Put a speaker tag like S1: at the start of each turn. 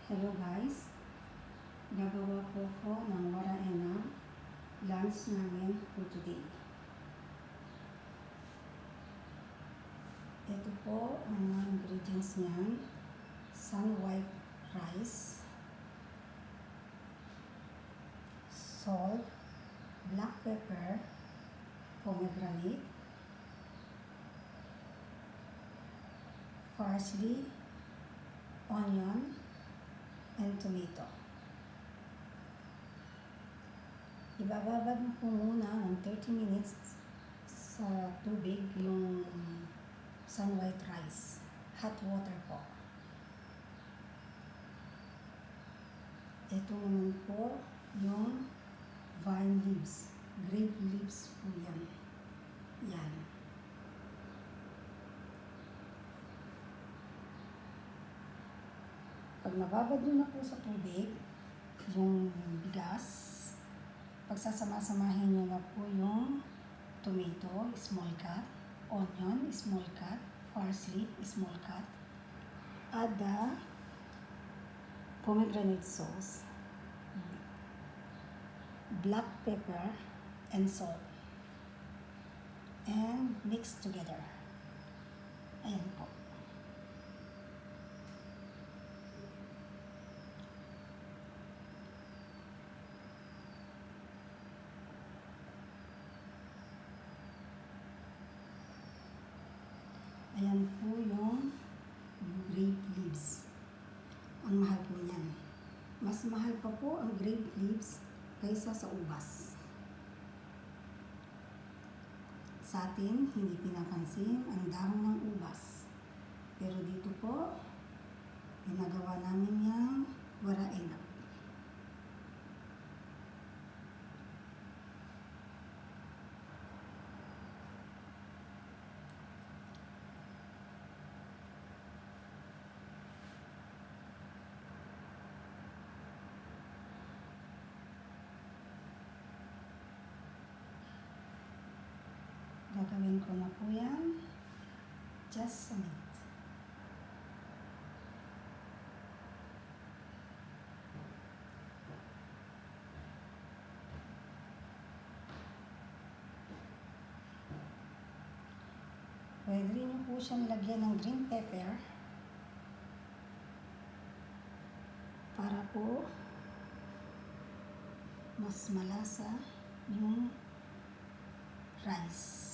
S1: Hello guys, gagawa po ko ng waraena lunch namin for today. Ito po ang mga ingredients niyan: sun white rice, salt, black pepper, pomegranate, parsley, onion, and tomato. Ibababad mo po muna ng 30 minutes sa tubig yung sun white rice. Hot water po. Ito naman po yung vine leaves. Grape leaves po yan. Yan. Pag nababad nyo na po sa tubig, yung bigas, pagsasama-samahin nyo na po yung tomato, small cut, onion, small cut, parsley, small cut, add the pomegranate sauce, black pepper, and salt, and mix together. Ayan po. Ayan po yung grape leaves. Ang mahal po niyan. Mas mahal pa po ang grape leaves kaysa sa ubas. Sa atin, hindi pinapansin ang dahon ng ubas. Pero dito po, ginagawa namin yung waraena. Gagawin ko na po yan. Just a minute. Pwede rin nyo po siyang lagyan ng green pepper para po mas malasa yung rice.